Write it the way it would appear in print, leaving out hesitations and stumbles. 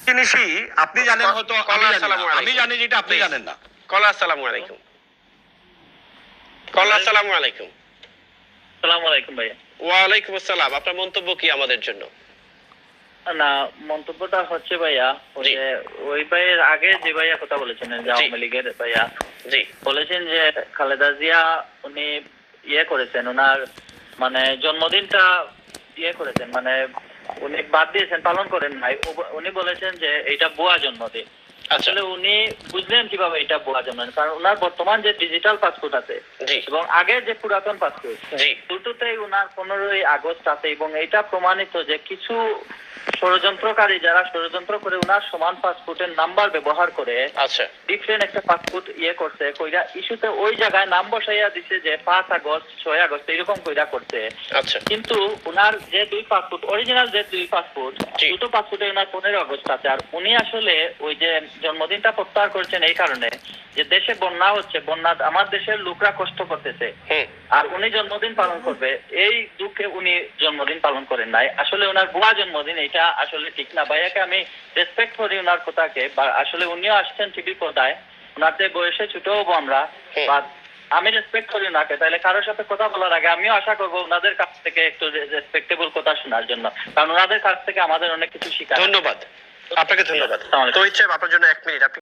জিনিসই আপনি জানেন হয়তো আমি জানি যেটা আপনি জানেন না। কলা আসসালামু আলাইকুম। কলা আসসালামু আলাইকুম। আসসালামু আলাইকুম ভাইয়া। ওয়ালাইকুম আসসালাম। আপনার মন্তব্য কি আমাদের জন্য? না, মন্তব্যটা হচ্ছে ভাইয়া ওই যে ওই ভাইয়ের আগে যে ভাইয়া কথা বলেছেন যে আওয়ামী লীগের ভাইয়া জি বলেছেন যে খালেদা জিয়া উনি করেছেন ওনার মানে জন্মদিনটা করেছেন মানে উনি বাদ দিয়েছেন, পালন করেন নাই। উনি বলেছেন যে এটা ভুয়া জন্মদিন। আসলে উনি বুঝলেন কিভাবে এটা ভুয়া জন্মদিন? কারণ ওনার বর্তমান যে ডিজিটাল পাসপোর্ট আছে এবং আগের যে পুরাতন পাসপোর্ট দুটোতেই ওনার 15ই আগস্ট আছে এবং এটা প্রমাণিত যে কিছু ষড়যন্ত্রকারী যারা ষড়যন্ত্র করে ওনার সমান পাসপোর্টের নাম্বার ব্যবহার করে ডিফারেন্ট একটা পাসপোর্ট করছে কইরা ইস্যুতে ওই জায়গায় নাম বসাইয়া দিছে যে 5 আগস্ট 6 আগস্ট এরকম কইরা করছে। কিন্তু ওনার যে দুই পাসপোর্ট অরিজিনাল যে দুই পাসপোর্ট দুটো পাসপোর্টে ওনার 15 আগস্ট আছে। আর উনি আসলে ওই যে জন্মদিনটা প্রত্যাহার করেছেন এই কারণে যে দেশে বন্যা হচ্ছে, বন্যা আমার দেশের লোকরা কষ্ট করতেছে আর উনি জন্মদিন পালন করবে এই দুঃখে উনি জন্মদিন পালন করেন নাই। আসলে ওনার ভুয়া জন্মদিন এটা আসলে ঠিক না। ভাইয়াকে আমি রেসপেক্ট করি ওনার কথাকে, আসলে উনিও আসছেন টিভি পর্দায়, ওনার যে বয়সে ছোট হবো আমরা বা আমি রেসপেক্ট করি ওনাকে। তাহলে কারোর সাথে কথা বলার আগে আমিও আশা করবো ওনাদের কাছ থেকে একটু রেসপেক্টেবল কথা শোনার জন্য, কারণ ওনাদের কাছ থেকে আমাদের অনেক কিছু শিখা। ধন্যবাদ আপনাকে, ধন্যবাদ। তো ইচ্ছে আপনার জন্য 1 মিনিট।